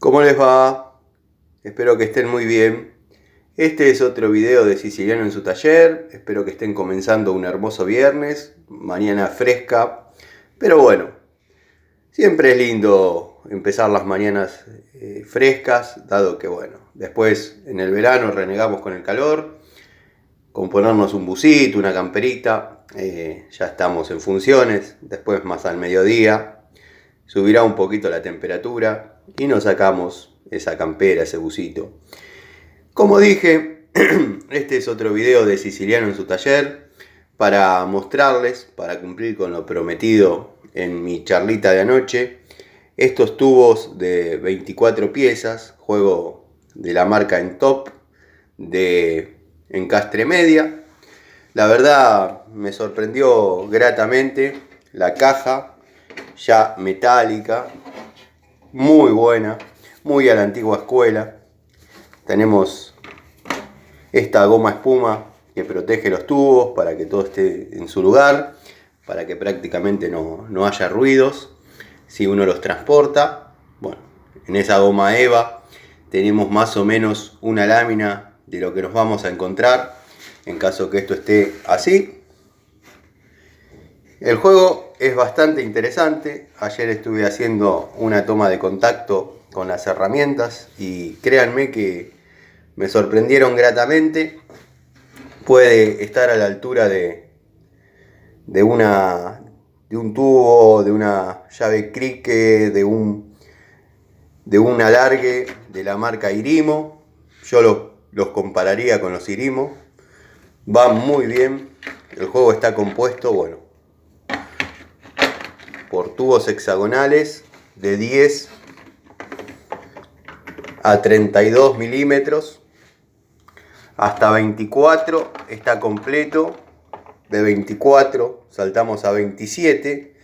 ¿Cómo les va? Espero que estén muy bien. Este es otro video de Siciliano en su taller. Espero que estén comenzando un hermoso viernes, mañana fresca. Pero bueno, siempre es lindo empezar las mañanas frescas, dado que bueno, después en el verano renegamos con el calor, con ponernos un busito, una camperita, ya estamos en funciones. Después más al mediodía subirá un poquito la temperatura y nos sacamos esa campera, ese busito. Como dije, este es otro video de Siciliano en su taller para mostrarles, para cumplir con lo prometido en mi charlita de anoche, estos tubos de 24 piezas, juego de la marca Entop de Encastre Media. La verdad me sorprendió gratamente la caja ya metálica, muy buena, muy a la antigua escuela. Tenemos esta goma espuma que protege los tubos para que todo esté en su lugar, para que prácticamente no haya ruidos si uno los transporta. Bueno, en esa goma EVA tenemos más o menos una lámina de lo que nos vamos a encontrar en caso que esto esté así. El juego es bastante interesante. Ayer estuve haciendo una toma de contacto con las herramientas y créanme que me sorprendieron gratamente. Puede estar a la altura de un tubo, de una llave crique, de un alargue de la marca Irimo. Yo los compararía con los Irimo. Van muy bien. El juego está compuesto, bueno, por tubos hexagonales de 10 a 32 milímetros. Hasta 24 está completo. De 24 saltamos a 27.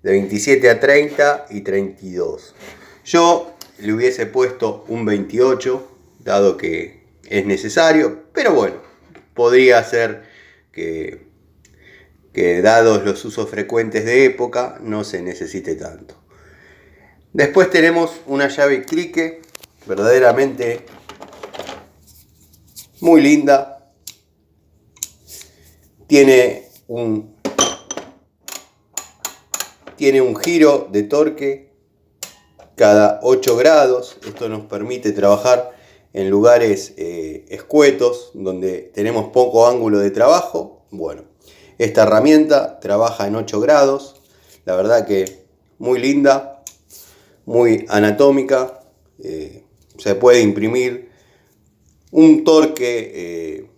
De 27 a 30 y 32. Yo le hubiese puesto un 28, dado que es necesario. Pero bueno, podría ser que dados los usos frecuentes de época no se necesite tanto. Después tenemos una llave crique verdaderamente muy linda. Tiene un giro de torque cada 8 grados. Esto nos permite trabajar en lugares escuetos donde tenemos poco ángulo de trabajo. Bueno, esta herramienta trabaja en 8 grados. La verdad que muy linda, muy anatómica. Se puede imprimir un torque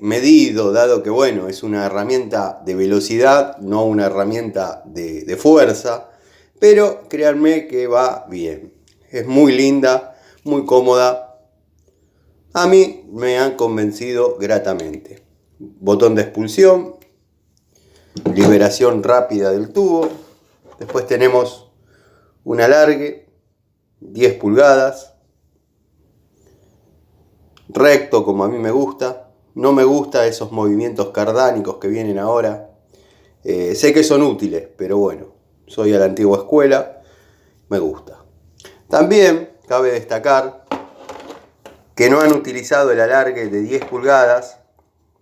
medido, dado que bueno, es una herramienta de velocidad, no una herramienta de fuerza, pero créanme que va bien. Es muy linda, muy cómoda. A mí me han convencido gratamente. Botón de expulsión, liberación rápida del tubo. Después tenemos un alargue, 10 pulgadas. Recto como a mí me gusta. No me gusta esos movimientos cardánicos que vienen ahora. Sé que son útiles, pero bueno, soy a la antigua escuela, me gusta. También cabe destacar que no han utilizado el alargue de 10 pulgadas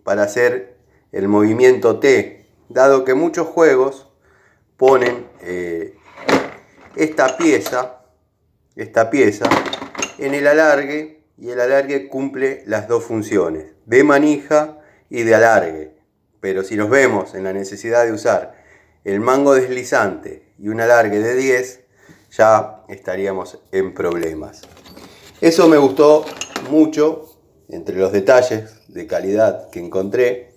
para hacer el movimiento T, dado que muchos juegos ponen esta pieza en el alargue, y el alargue cumple las dos funciones, de manija y de alargue. Pero si nos vemos en la necesidad de usar el mango deslizante y un alargue de 10, ya estaríamos en problemas. Eso me gustó mucho, entre los detalles de calidad que encontré.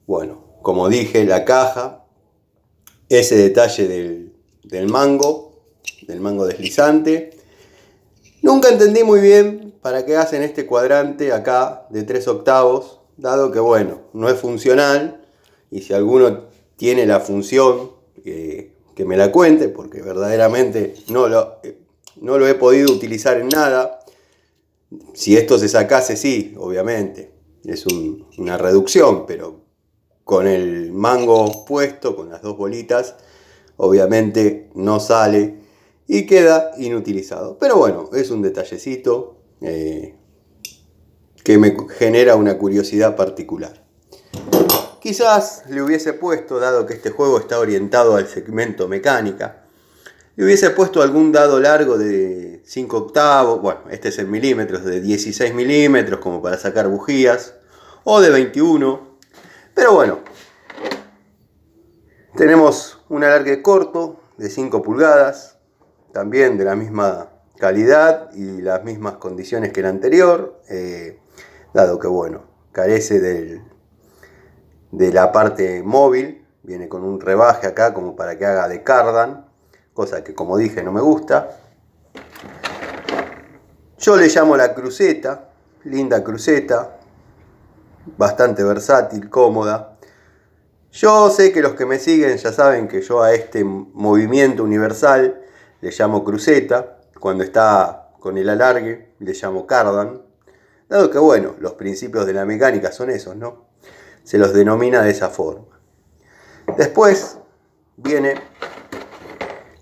Bueno, como dije, la caja, ese detalle del mango deslizante. Nunca entendí muy bien para qué hacen este cuadrante acá de 3 octavos, dado que bueno, no es funcional, y si alguno tiene la función, que me la cuente, porque verdaderamente no lo he podido utilizar en nada. Si esto se sacase, sí, obviamente, es una reducción, pero con el mango puesto, con las dos bolitas, obviamente no sale. y queda inutilizado. Pero bueno, es un detallecito que me genera una curiosidad particular. Quizás le hubiese puesto, dado que este juego está orientado al segmento mecánica, le hubiese puesto algún dado largo de 5 octavos, bueno, este es en milímetros, de 16 milímetros como para sacar bujías, o de 21, pero bueno, tenemos un alargue corto de 5 pulgadas, también de la misma calidad y las mismas condiciones que el anterior, dado que bueno, carece de la parte móvil, viene con un rebaje acá como para que haga de cardan, cosa que como dije no me gusta. Yo le llamo la cruceta, linda cruceta, bastante versátil, cómoda. Yo sé que los que me siguen ya saben que yo a este movimiento universal le llamo cruceta, cuando está con el alargue le llamo cardan, dado que bueno, los principios de la mecánica son esos, ¿no? Se los denomina de esa forma. Después viene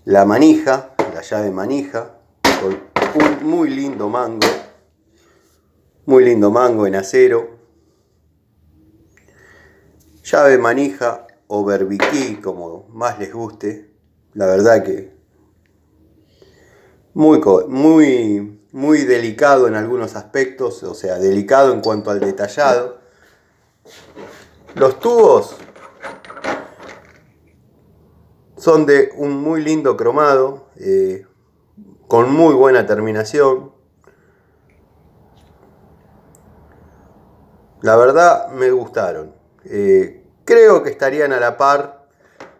la manija, la llave manija, con un muy lindo mango en acero. Llave manija o berbiquí, como más les guste. La verdad que muy delicado en algunos aspectos, o sea, delicado en cuanto al detallado. Los tubos son de un muy lindo cromado, con muy buena terminación. La verdad me gustaron. Creo que estarían a la par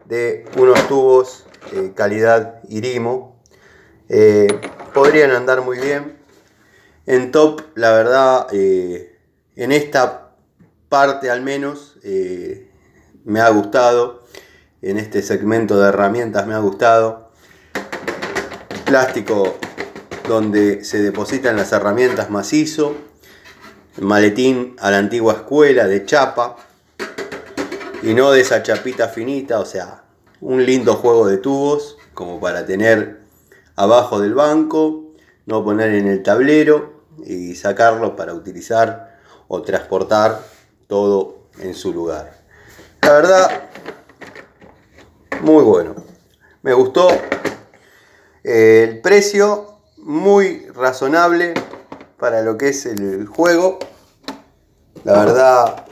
de unos tubos calidad Irimo. Podrían andar muy bien. En top, la verdad, en esta parte al menos me ha gustado. En este segmento de herramientas me ha gustado. Plástico donde se depositan las herramientas macizo. Maletín a la antigua escuela de chapa y no de esa chapita finita, o sea, un lindo juego de tubos como para tener abajo del banco, no poner en el tablero y sacarlo para utilizar o transportar todo en su lugar. La verdad, muy bueno, me gustó. El precio muy razonable para lo que es el juego. La verdad,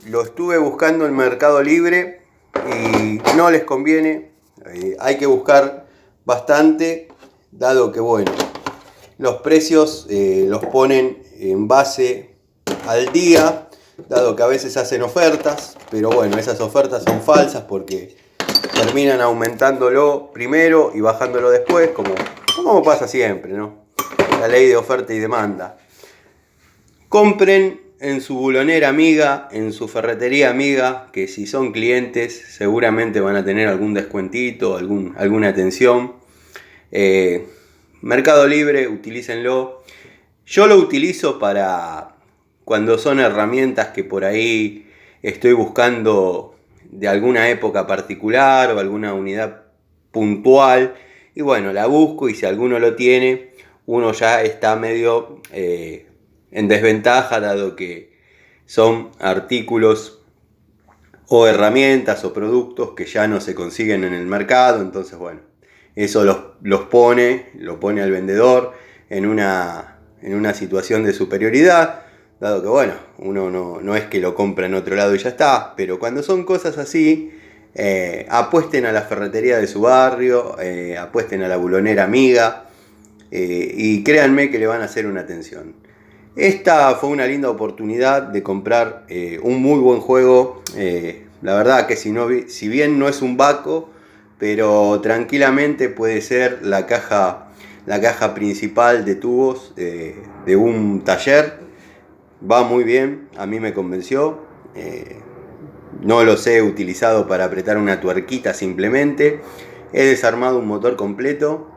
lo estuve buscando en Mercado Libre y no les conviene. Hay que buscar bastante, dado que bueno, los precios los ponen en base al día, dado que a veces hacen ofertas, pero bueno, esas ofertas son falsas porque terminan aumentándolo primero y bajándolo después, como pasa siempre, ¿no? La ley de oferta y demanda. Compren en su bulonera amiga, en su ferretería amiga, que si son clientes seguramente van a tener algún descuentito, alguna atención. Mercado Libre, utilícenlo. Yo lo utilizo para cuando son herramientas que por ahí estoy buscando de alguna época particular o alguna unidad puntual. Y bueno, la busco y si alguno lo tiene, uno ya está medio en desventaja, dado que son artículos o herramientas o productos que ya no se consiguen en el mercado. Entonces bueno, eso lo pone al vendedor en una situación de superioridad, dado que bueno, uno no es que lo compra en otro lado y ya está, pero cuando son cosas así, apuesten a la ferretería de su barrio, apuesten a la bulonera amiga, y créanme que le van a hacer una atención. Esta fue una linda oportunidad de comprar un muy buen juego. La verdad que si bien no es un Baco, pero tranquilamente puede ser la caja principal de tubos de un taller. Va muy bien, a mí me convenció. No los he utilizado para apretar una tuerquita simplemente. He desarmado un motor completo.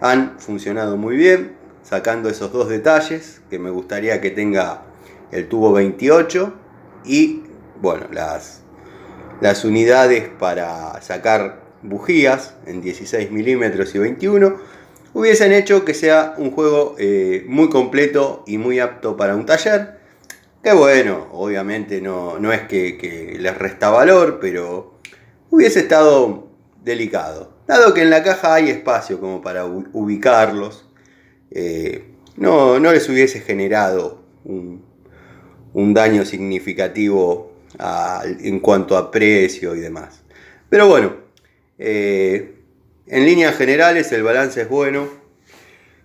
Han funcionado muy bien, sacando esos dos detalles que me gustaría que tenga el tubo 28 y bueno, las unidades para sacar bujías en 16 milímetros y 21 hubiesen hecho que sea un juego muy completo y muy apto para un taller. Que bueno, obviamente no es que les resta valor, pero hubiese estado delicado. Dado que en la caja hay espacio como para ubicarlos, no les hubiese generado un daño significativo en cuanto a precio y demás. Pero bueno, en líneas generales el balance es bueno.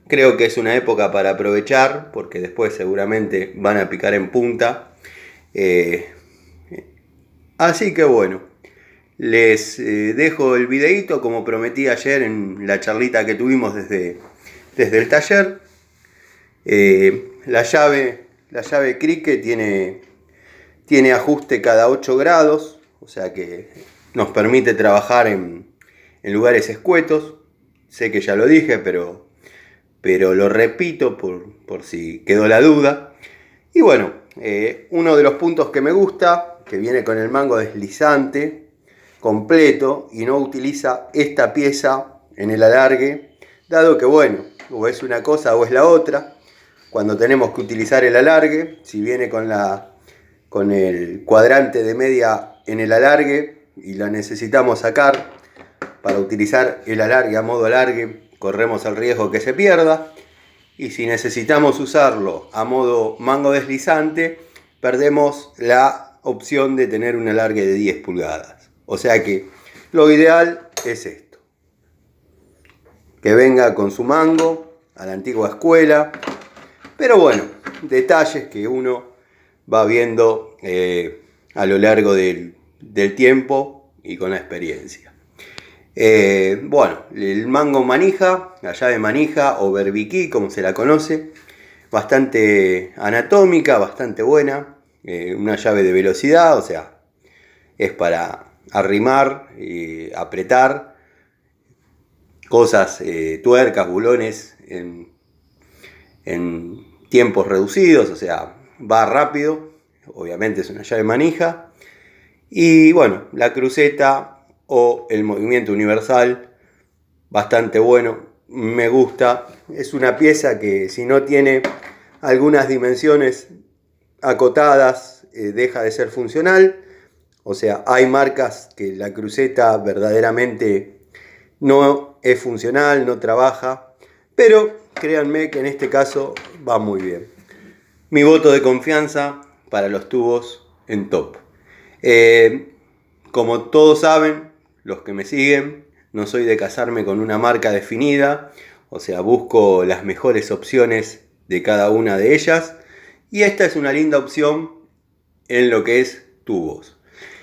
Creo que es una época para aprovechar, porque después seguramente van a picar en punta. Así que bueno, les dejo el videito como prometí ayer en la charlita que tuvimos desde el taller. La llave Cricket tiene ajuste cada 8 grados, o sea que nos permite trabajar en lugares escuetos. Sé que ya lo dije, pero lo repito por si quedó la duda. Y bueno, uno de los puntos que me gusta, que viene con el mango deslizante completo y no utiliza esta pieza en el alargue, dado que bueno, o es una cosa o es la otra. Cuando tenemos que utilizar el alargue, si viene con el cuadrante de media en el alargue y la necesitamos sacar para utilizar el alargue a modo alargue, corremos el riesgo que se pierda. Y si necesitamos usarlo a modo mango deslizante, perdemos la opción de tener un alargue de 10 pulgadas. O sea que lo ideal es esto. Que venga con su mango a la antigua escuela. Pero bueno, detalles que uno va viendo a lo largo del tiempo y con la experiencia. Bueno, el mango manija, la llave manija o berbiquí como se la conoce, bastante anatómica, bastante buena, una llave de velocidad, o sea, es para arrimar, apretar cosas, tuercas, bulones en tiempos reducidos, o sea, va rápido, obviamente es una llave manija. Y bueno, la cruceta o el movimiento universal, bastante bueno, me gusta. Es una pieza que si no tiene algunas dimensiones acotadas, deja de ser funcional. O sea, hay marcas que la cruceta verdaderamente no es funcional, no trabaja, pero créanme que en este caso va muy bien. Mi voto de confianza para los tubos en top. Como todos saben, los que me siguen, no soy de casarme con una marca definida, o sea, busco las mejores opciones de cada una de ellas, y esta es una linda opción en lo que es tubos.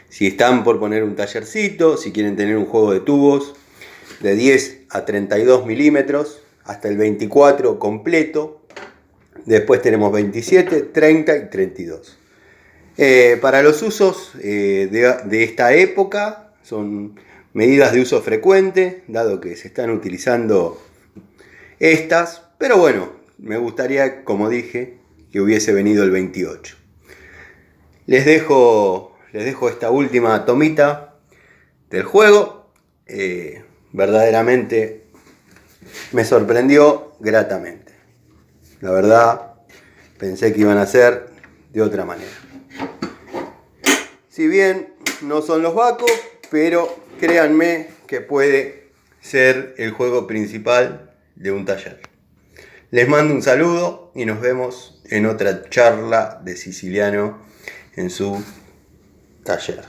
Si están por poner un tallercito, si quieren tener un juego de tubos de 10 a 32 milímetros, hasta el 24 completo, después tenemos 27, 30 y 32. Para los usos de esta época son medidas de uso frecuente, dado que se están utilizando estas, pero bueno, me gustaría, como dije, que hubiese venido el 28. Les dejo esta última tomita del juego. Verdaderamente me sorprendió gratamente. La verdad, pensé que iban a ser de otra manera. Si bien no son los Baco, pero créanme que puede ser el juego principal de un taller. Les mando un saludo y nos vemos en otra charla de siciliano en su taller.